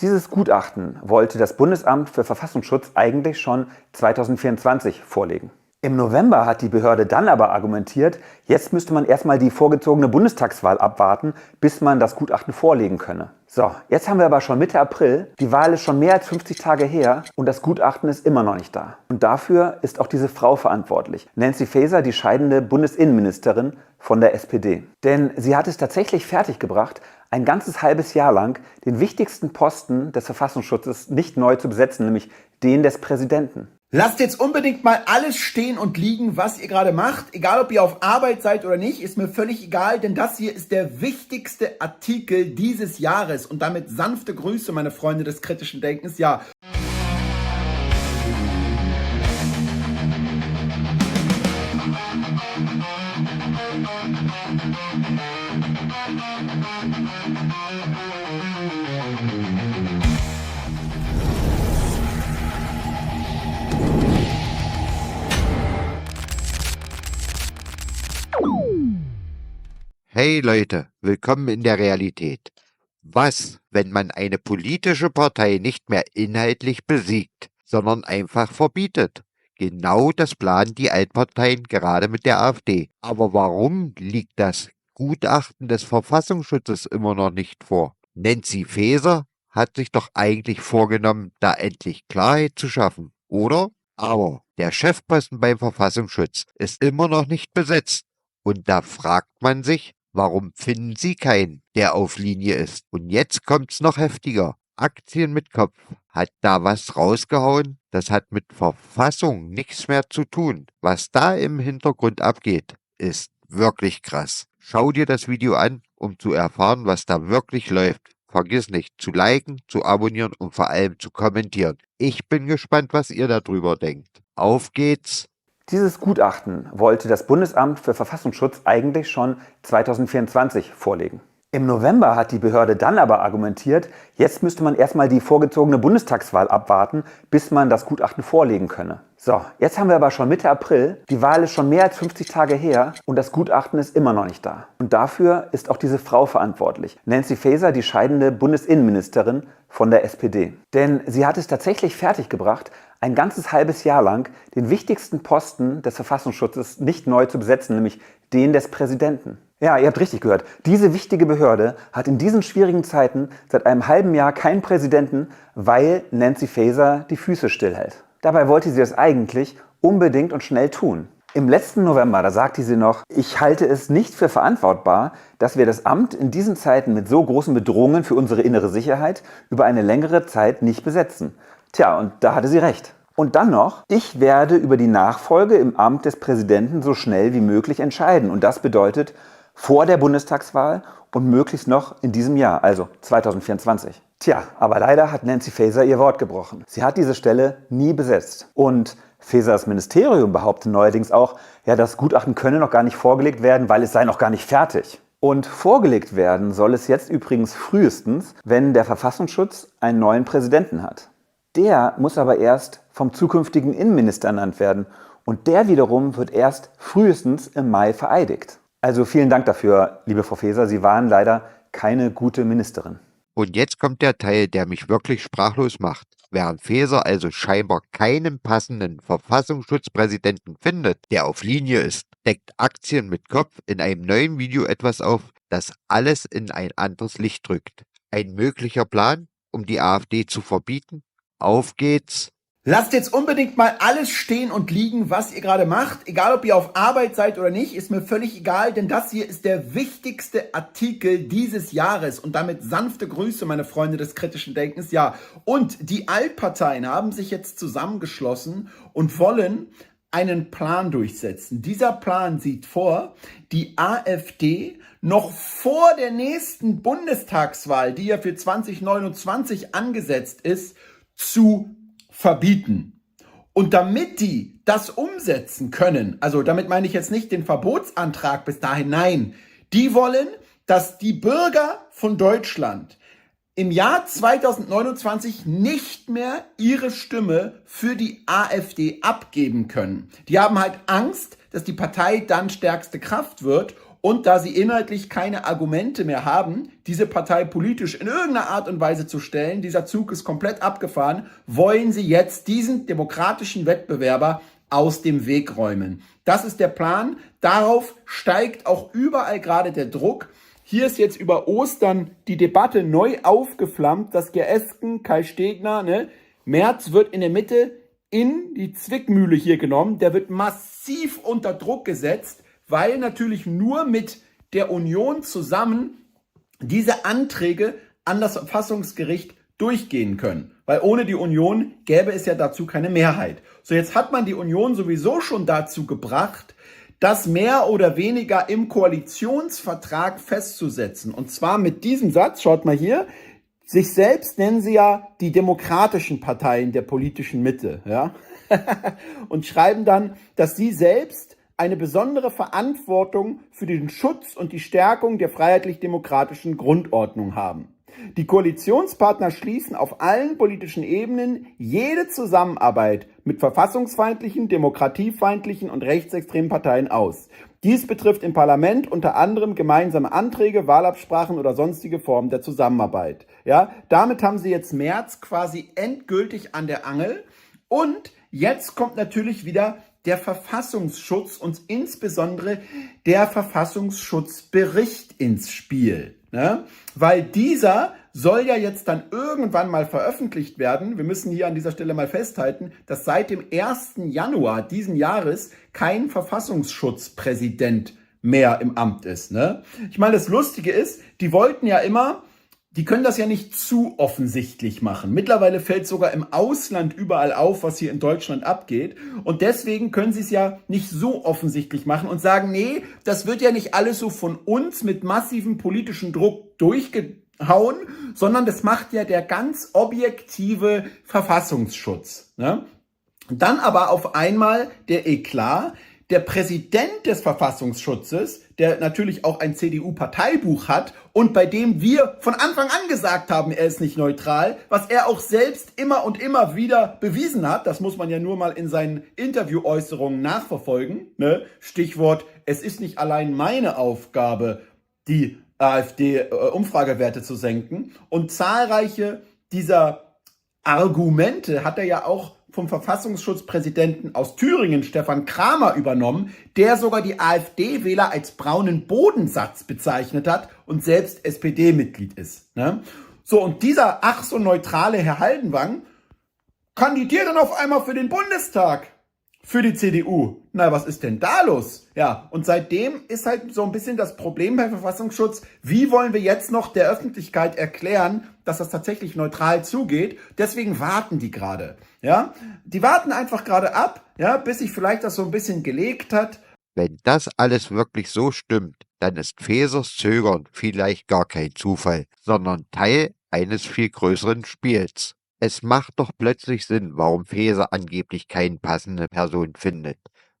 Dieses Gutachten wollte das Bundesamt für Verfassungsschutz eigentlich schon 2024 vorlegen. Im November hat die Behörde dann aber argumentiert, jetzt müsste man erstmal die vorgezogene Bundestagswahl abwarten, bis man das Gutachten vorlegen könne. So, jetzt haben wir aber schon Mitte April, die Wahl ist schon mehr als 50 Tage her und das Gutachten ist immer noch nicht da. Und dafür ist auch diese Frau verantwortlich, Nancy Faeser, die scheidende Bundesinnenministerin von der SPD. Denn sie hat es tatsächlich fertiggebracht, ein ganzes halbes Jahr lang den wichtigsten Posten des Verfassungsschutzes nicht neu zu besetzen, nämlich den des Präsidenten. Lasst jetzt unbedingt mal alles stehen und liegen, was ihr gerade macht. Egal, ob ihr auf Arbeit seid oder nicht, ist mir völlig egal, denn das hier ist der wichtigste Artikel dieses Jahres. Und damit sanfte Grüße, meine Freunde des kritischen Denkens. Ja. Hey Leute, willkommen in der Realität. Was, wenn man eine politische Partei nicht mehr inhaltlich besiegt, sondern einfach verbietet? Genau das planen die Altparteien gerade mit der AfD. Aber warum liegt das Gutachten des Verfassungsschutzes immer noch nicht vor? Nancy Faeser hat sich doch eigentlich vorgenommen, da endlich Klarheit zu schaffen, oder? Aber der Chefposten beim Verfassungsschutz ist immer noch nicht besetzt. Und da fragt man sich, warum finden Sie keinen, der auf Linie ist? Und jetzt kommt's noch heftiger. Aktien mit Kopf hat da was rausgehauen, das hat mit Verfassung nichts mehr zu tun. Was da im Hintergrund abgeht, ist wirklich krass. Schau dir das Video an, um zu erfahren, was da wirklich läuft. Vergiss nicht zu liken, zu abonnieren und vor allem zu kommentieren. Ich bin gespannt, was ihr darüber denkt. Auf geht's! Dieses Gutachten wollte das Bundesamt für Verfassungsschutz eigentlich schon 2024 vorlegen. Im November hat die Behörde dann aber argumentiert, jetzt müsste man erstmal die vorgezogene Bundestagswahl abwarten, bis man das Gutachten vorlegen könne. So, jetzt haben wir aber schon Mitte April, die Wahl ist schon mehr als 50 Tage her und das Gutachten ist immer noch nicht da. Und dafür ist auch diese Frau verantwortlich, Nancy Faeser, die scheidende Bundesinnenministerin von der SPD. Denn sie hat es tatsächlich fertiggebracht, ein ganzes halbes Jahr lang den wichtigsten Posten des Verfassungsschutzes nicht neu zu besetzen, nämlich den des Präsidenten. Ja, ihr habt richtig gehört. Diese wichtige Behörde hat in diesen schwierigen Zeiten seit einem halben Jahr keinen Präsidenten, weil Nancy Faeser die Füße stillhält. Dabei wollte sie es eigentlich unbedingt und schnell tun. Im letzten November, da sagte sie noch, ich halte es nicht für verantwortbar, dass wir das Amt in diesen Zeiten mit so großen Bedrohungen für unsere innere Sicherheit über eine längere Zeit nicht besetzen. Tja, und da hatte sie recht. Und dann noch, ich werde über die Nachfolge im Amt des Präsidenten so schnell wie möglich entscheiden. Und das bedeutet vor der Bundestagswahl und möglichst noch in diesem Jahr, also 2024. Tja, aber leider hat Nancy Faeser ihr Wort gebrochen. Sie hat diese Stelle nie besetzt. Und Faesers Ministerium behauptet neuerdings auch, ja, das Gutachten könne noch gar nicht vorgelegt werden, weil es sei noch gar nicht fertig. Und vorgelegt werden soll es jetzt übrigens frühestens, wenn der Verfassungsschutz einen neuen Präsidenten hat. Der muss aber erst vom zukünftigen Innenminister ernannt werden und der wiederum wird erst frühestens im Mai vereidigt. Also vielen Dank dafür, liebe Frau Faeser, Sie waren leider keine gute Ministerin. Und jetzt kommt der Teil, der mich wirklich sprachlos macht. Während Faeser also scheinbar keinen passenden Verfassungsschutzpräsidenten findet, der auf Linie ist, deckt Aktien mit Kopf in einem neuen Video etwas auf, das alles in ein anderes Licht drückt. Ein möglicher Plan, um die AfD zu verbieten? Auf geht's! Lasst jetzt unbedingt mal alles stehen und liegen, was ihr gerade macht. Egal, ob ihr auf Arbeit seid oder nicht, ist mir völlig egal, denn das hier ist der wichtigste Artikel dieses Jahres. Und damit sanfte Grüße, meine Freunde des kritischen Denkens. Ja, und die Altparteien haben sich jetzt zusammengeschlossen und wollen einen Plan durchsetzen. Dieser Plan sieht vor, die AfD noch vor der nächsten Bundestagswahl, die ja für 2029 angesetzt ist, zu verbieten. Und damit die das umsetzen können, also damit meine ich jetzt nicht den Verbotsantrag bis dahin, nein, die wollen, dass die Bürger von Deutschland im Jahr 2029 nicht mehr ihre Stimme für die AfD abgeben können. Die haben halt Angst, dass die Partei dann stärkste Kraft wird Und da sie inhaltlich keine Argumente mehr haben, diese Partei politisch in irgendeiner Art und Weise zu stellen, dieser Zug ist komplett abgefahren, wollen sie jetzt diesen demokratischen Wettbewerber aus dem Weg räumen. Das ist der Plan. Darauf steigt auch überall gerade der Druck. Hier ist jetzt über Ostern die Debatte neu aufgeflammt, dass Esken, Kai Stegner, Merz wird in der Mitte in die Zwickmühle hier genommen. Der wird massiv unter Druck gesetzt, weil natürlich nur mit der Union zusammen diese Anträge an das Verfassungsgericht durchgehen können. Weil ohne die Union gäbe es ja dazu keine Mehrheit. So, jetzt hat man die Union sowieso schon dazu gebracht, das mehr oder weniger im Koalitionsvertrag festzusetzen. Und zwar mit diesem Satz, schaut mal hier, sich selbst nennen sie ja die demokratischen Parteien der politischen Mitte, ja? Und schreiben dann, dass sie selbst eine besondere Verantwortung für den Schutz und die Stärkung der freiheitlich-demokratischen Grundordnung haben. Die Koalitionspartner schließen auf allen politischen Ebenen jede Zusammenarbeit mit verfassungsfeindlichen, demokratiefeindlichen und rechtsextremen Parteien aus. Dies betrifft im Parlament unter anderem gemeinsame Anträge, Wahlabsprachen oder sonstige Formen der Zusammenarbeit. Ja, damit haben sie jetzt Merz quasi endgültig an der Angel. Und jetzt kommt natürlich wieder der Verfassungsschutz und insbesondere der Verfassungsschutzbericht ins Spiel. Ne? Weil dieser soll ja jetzt dann irgendwann mal veröffentlicht werden. Wir müssen hier an dieser Stelle mal festhalten, dass seit dem 1. Januar diesen Jahres kein Verfassungsschutzpräsident mehr im Amt ist. Ne? Ich meine, das Lustige ist, die wollten ja immer, die können das ja nicht zu offensichtlich machen. Mittlerweile fällt sogar im Ausland überall auf, was hier in Deutschland abgeht. Und deswegen können sie es ja nicht so offensichtlich machen und sagen, nee, das wird ja nicht alles so von uns mit massivem politischen Druck durchgehauen, sondern das macht ja der ganz objektive Verfassungsschutz. Ne? Und dann aber auf einmal der Eklat, der Präsident des Verfassungsschutzes, der natürlich auch ein CDU-Parteibuch hat und bei dem wir von Anfang an gesagt haben, er ist nicht neutral, was er auch selbst immer und immer wieder bewiesen hat, das muss man ja nur mal in seinen Interviewäußerungen nachverfolgen, ne? Stichwort, es ist nicht allein meine Aufgabe, die AfD-Umfragewerte zu senken, und zahlreiche dieser Argumente hat er ja auch vom Verfassungsschutzpräsidenten aus Thüringen, Stefan Kramer, übernommen, der sogar die AfD-Wähler als braunen Bodensatz bezeichnet hat und selbst SPD-Mitglied ist. Ne? So, und dieser ach so neutrale Herr Haldenwang kandidiert dann auf einmal für den Bundestag, für die CDU. Na, was ist denn da los? Ja, und seitdem ist halt so ein bisschen das Problem beim Verfassungsschutz, wie wollen wir jetzt noch der Öffentlichkeit erklären, dass das tatsächlich neutral zugeht? Deswegen warten die gerade. Ja, die warten einfach gerade ab, ja, bis sich vielleicht das so ein bisschen gelegt hat. Wenn das alles wirklich so stimmt, dann ist Fesers Zögern vielleicht gar kein Zufall, sondern Teil eines viel größeren Spiels. Es macht doch plötzlich Sinn, warum Faeser angeblich keine passende Person findet.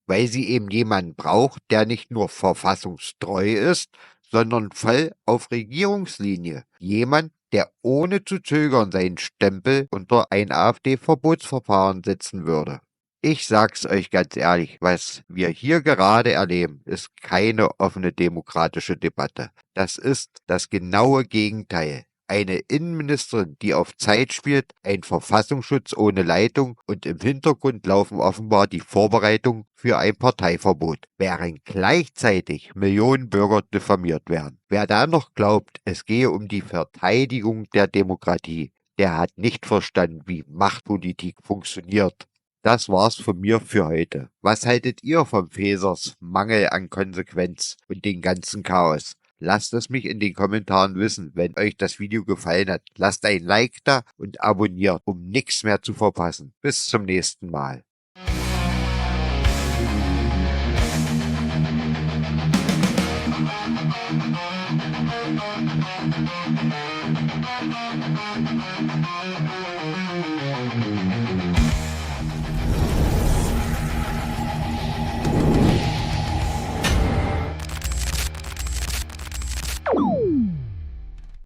Weil sie eben jemanden braucht, der nicht nur verfassungstreu ist, sondern voll auf Regierungslinie. Jemand, der ohne zu zögern seinen Stempel unter ein AfD-Verbotsverfahren setzen würde. Ich sag's euch ganz ehrlich, was wir hier gerade erleben, ist keine offene demokratische Debatte. Das ist das genaue Gegenteil. Eine Innenministerin, die auf Zeit spielt, ein Verfassungsschutz ohne Leitung und im Hintergrund laufen offenbar die Vorbereitungen für ein Parteiverbot, während gleichzeitig Millionen Bürger diffamiert werden. Wer da noch glaubt, es gehe um die Verteidigung der Demokratie, der hat nicht verstanden, wie Machtpolitik funktioniert. Das war's von mir für heute. Was haltet ihr vom Fesers Mangel an Konsequenz und dem ganzen Chaos? Lasst es mich in den Kommentaren wissen. Wenn euch das Video gefallen hat, lasst ein Like da und abonniert, um nichts mehr zu verpassen. Bis zum nächsten Mal.